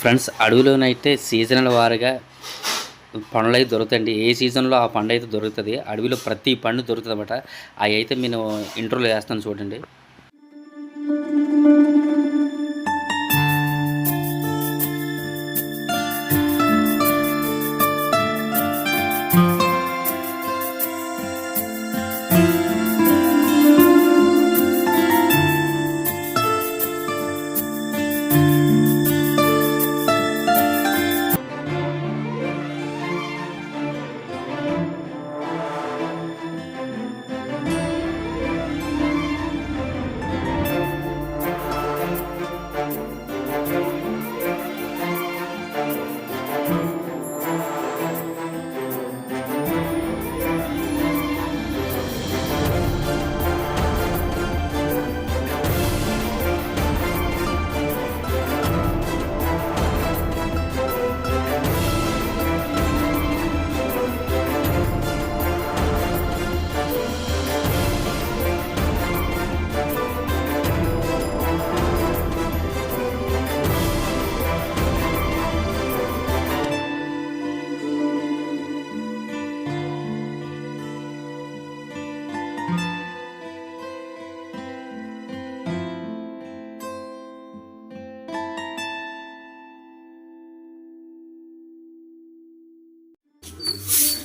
Friends, అడవిలోనైతే seasonal వారీగా పండ్లయితే దొరుకుతాయండి. ఏ సీజన్‌లో ఆ పండయితే దొరుకుతది. అడవిలో ప్రతి పండు దొరుకుతదనమాట. అయయితే నేను ఇంట్రోలో ఏస్తాను చూడండి.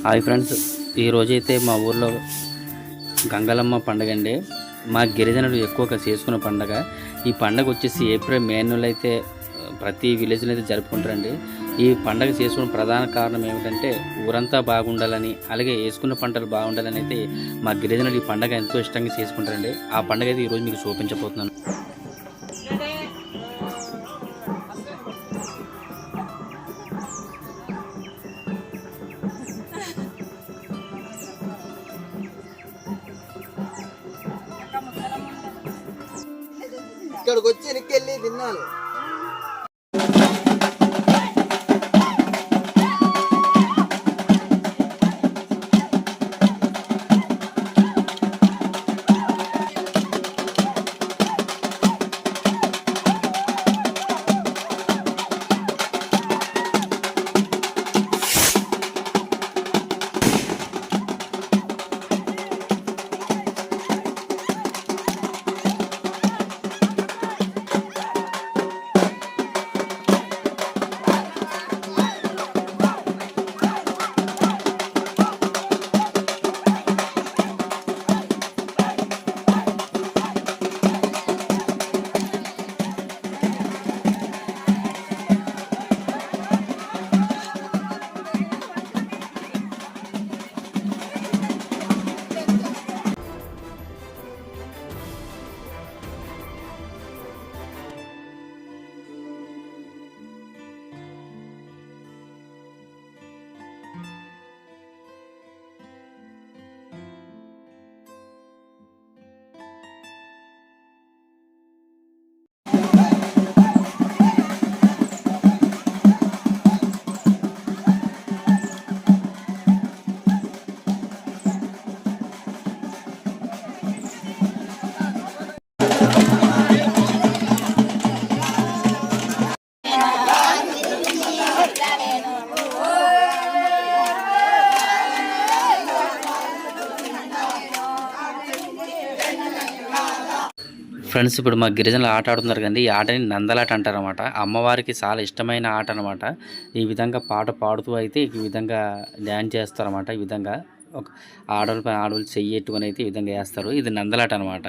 హాయ్ ఫ్రెండ్స్, ఈరోజైతే మా ఊర్లో గంగలమ్మ పండగ అండి. మా గిరిజనులు ఎక్కువగా చేసుకున్న పండగ. ఈ పండగ వచ్చేసి ఏప్రిల్ మే నెలలో అయితే ప్రతి విలేజ్లో అయితే జరుపుకుంటారండి. ఈ పండగ చేసుకున్న ప్రధాన కారణం ఏమిటంటే ఊరంతా బాగుండాలని, అలాగే వేసుకున్న పంటలు బాగుండాలని అయితే మా గిరిజనులు ఈ పండగ ఎంతో ఇష్టంగా చేసుకుంటారండి. ఆ పండగ అయితే ఈరోజు మీకు చూపించబోతున్నాను. ఇక్కడికి వచ్చి ఎక్కెళ్ళి తిన్నాను. ఫ్రెండ్స్, ఇప్పుడు మా గిరిజనులు ఆట ఆడుతున్నారు కదండి. ఈ ఆటని నందలాట అంటారనమాట. అమ్మవారికి చాలా ఇష్టమైన ఆట అనమాట. ఈ విధంగా పాట పాడుతూ అయితే ఈ విధంగా డ్యాన్స్ చేస్తారన్నమాట. ఈ విధంగా ఒక ఆడవాళ్ళు చెయ్యెట్టుకొని అయితే ఈ విధంగా వేస్తారు. ఇది నందలాట అనమాట.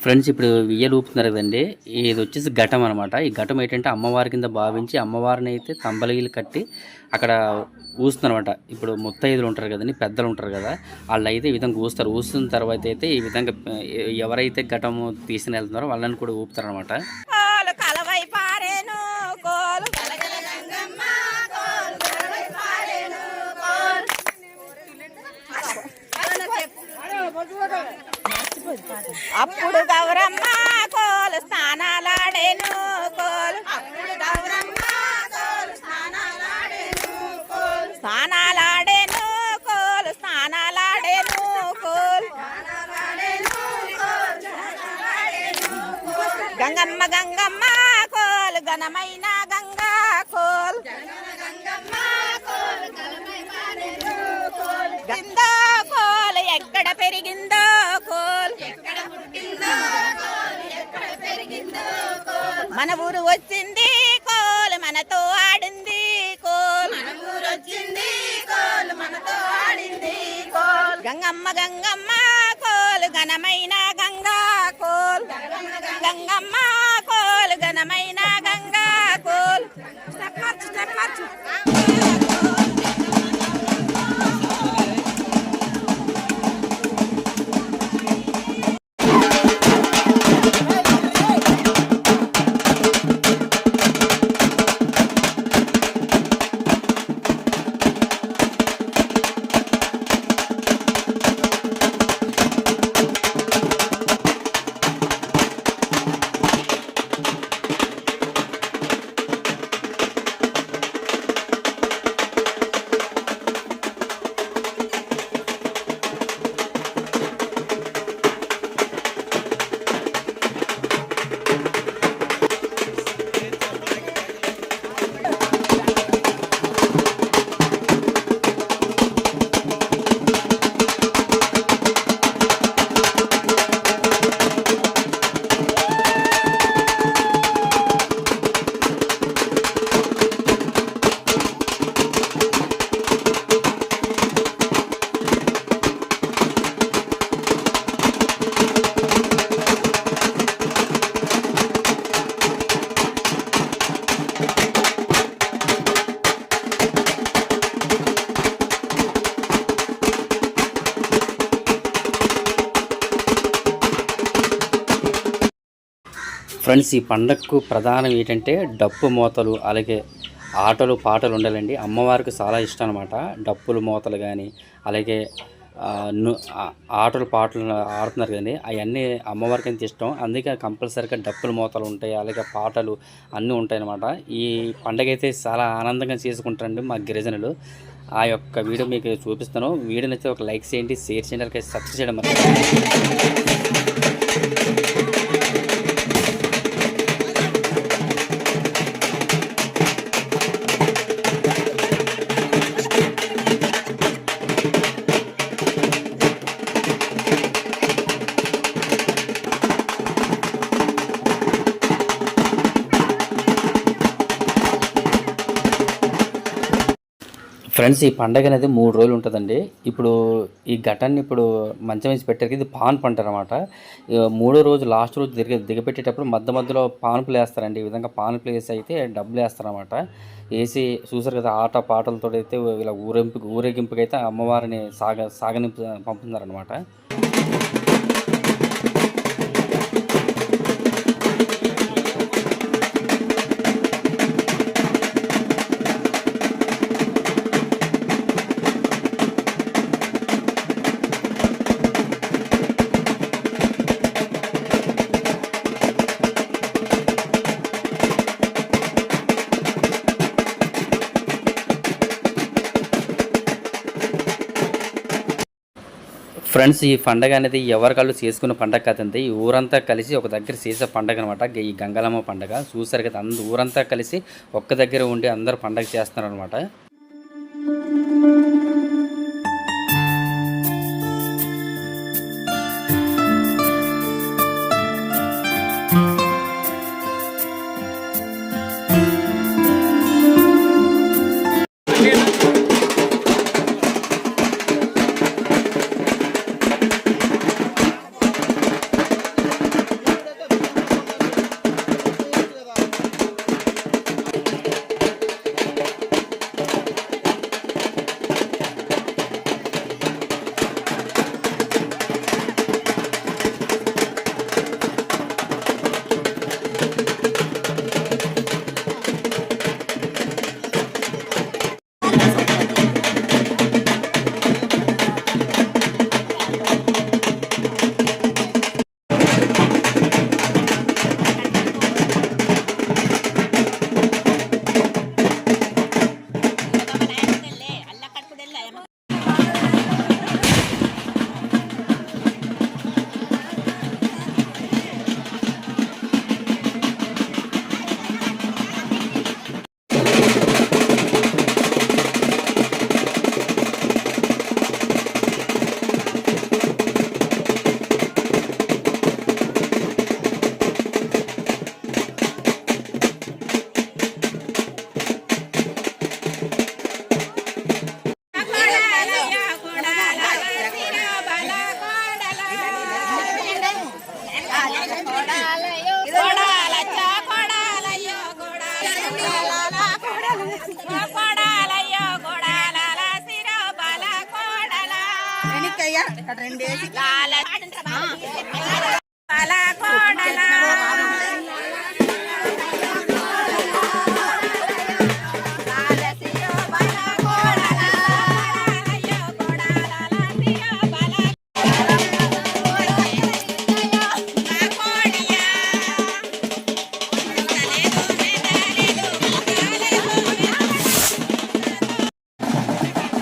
ఫ్రెండ్స్, ఇప్పుడు ఉయ్యాల ఊపుతున్నారు కదండి. ఇది వచ్చేసి ఘటం అనమాట. ఈ ఘటం ఏంటంటే అమ్మవారి కింద భావించి అమ్మవారిని అయితే తంబలగిలు కట్టి అక్కడ ఊస్తున్నారనమాట. ఇప్పుడు ముత్తైదులు ఉంటారు కదండి, పెద్దలు ఉంటారు కదా, వాళ్ళు అయితే ఈ విధంగా ఊస్తారు. ఊస్తున్న తర్వాత అయితే ఈ విధంగా ఎవరైతే ఘటం తీసుకుని వెళ్తున్నారో వాళ్ళని కూడా ఊపుతారనమాట. అప్పుడు గౌరమ్మ కోలు స్థానాలాడేను. గంగమ్మ గంగమ్మ కోల్ ఘనమైన గంగా కోల్ గందో కోల్ ఎక్కడ పెరిగిందో కోల్ మన ఊరు వచ్చింది కోల్ మనతో ఆడింది కోల్ గంగమ్మ గంగమ్మ కోల్ ఘనమైన గంగా కోల్ గంగమ్మ కోల్ ఘనమైన గంగా కోల్ స్టెప్ మార్చు ఫ్రెండ్స్, ఈ పండగకు ప్రధానం ఏంటంటే డప్పు మోతలు, అలాగే ఆటలు పాటలు ఉండాలండి. అమ్మవారికి చాలా ఇష్టం అనమాట. డప్పులు మోతలు కానీ, అలాగే ఆటలు పాటలు ఆడుతున్నారు కదండి, అవన్నీ అమ్మవారికి ఎంత ఇష్టం. అందుకే కంపల్సరీగా డప్పులు మోతలు ఉంటాయి, అలాగే పాటలు అన్నీ ఉంటాయి అన్నమాట. ఈ పండగ అయితే చాలా ఆనందంగా చేసుకుంటారండి మా గిరిజనులు. ఆ యొక్క వీడియో మీకు చూపిస్తాను. వీడియోని అయితే ఒక లైక్ చేయండి, షేర్ చేయండి, అలాగే సబ్స్క్రైబ్ చేయడం మరి. ఫ్రెండ్స్, ఈ పండగ అనేది 3 రోజులు ఉంటుందండి. ఇప్పుడు ఈ ఘటాన్ని ఇప్పుడు మంచం వేసి పెట్టారు. ఇది పాన్పు అంటారు అనమాట. 3వ రోజు లాస్ట్ రోజు దిగపెట్టేటప్పుడు మధ్యలో పాన్పులు వేస్తారండి. ఈ విధంగా పాన్పులు వేసి అయితే డబ్బులు వేస్తారనమాట. వేసి చూసారు కదా, ఆట పాటలతో అయితే ఇలా ఊరేగింపుకి అయితే అమ్మవారిని సాగనింపు పంపుతున్నారనమాట. ఫ్రెండ్స్, ఈ పండగ అనేది ఎవరికాళ్ళు చేసుకున్న పండగ కాదండి. ఈ ఊరంతా కలిసి ఒక దగ్గర చేసే పండగ అనమాట. ఈ గంగలమ్మ పండగ చూసారు కదా, ఊరంతా కలిసి ఒక్క దగ్గర ఉండి అందరూ పండగ చేస్తున్నారు అనమాట.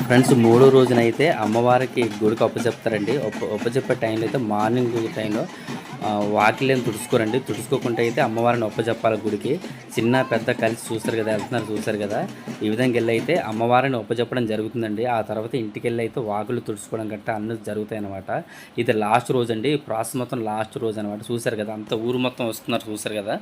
ఫ్రెండ్స్ మూడో రోజునైతే అమ్మవారికి గుడికి అప్పచెప్తారండి. అప్పచెప్పే టైంలో అయితే మార్నింగ్ టైంలో వాకిలేని తుడుచుకోరండి. తుడుచుకోకుండా అయితే అమ్మవారిని అప్పచెప్పాలి గుడికి. చిన్న పెద్ద కలిసి చూస్తారు కదా, వెళ్తున్నారు చూస్తారు కదా. ఈ విధంగా వెళ్ళి అయితే అమ్మవారిని అప్పచెప్పడం జరుగుతుందండి. ఆ తర్వాత ఇంటికి వెళ్ళి అయితే వాకులు తుడుచుకోవడం గట్టా అన్నీ జరుగుతాయి అనమాట. ఇది లాస్ట్ రోజు అండి. ఈ ప్రాసెస్ మొత్తం లాస్ట్ రోజు అనమాట. చూసారు కదా, అంత ఊరు మొత్తం వస్తున్నారు చూసారు కదా.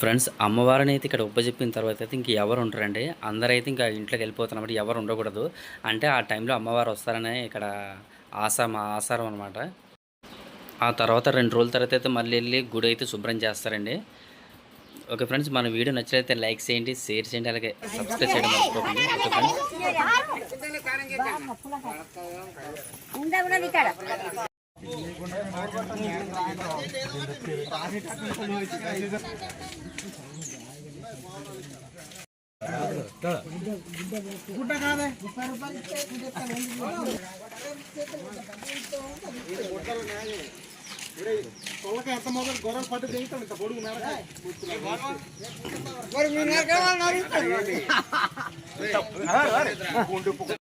ఫ్రెండ్స్ అమ్మవారిని అయితే ఇక్కడ చెప్పిన తర్వాత అయితే ఇంక ఎవరు ఉంటారండి. అందరైతే ఇంకా ఇంట్లోకి వెళ్ళిపోతున్నమాట. ఎవరు ఉండకూడదు అంటే ఆ టైంలో అమ్మవారు వస్తారనే ఇక్కడ ఆసారం అనమాట. ఆ తర్వాత 2 రోజుల తర్వాత అయితే మళ్ళీ వెళ్ళి గుడి అయితే శుభ్రం చేస్తారండి. ఓకే ఫ్రెండ్స్, మన వీడియో నచ్చినట్లయితే లైక్ చేయండి, షేర్ చేయండి, అలాగే సబ్స్క్రైబ్ చేయడం మర్చిపోకండి. ఎంత మొదలు గొర్రెలు పట్టు దిగుతాం ఇంత పొడుగు మేడ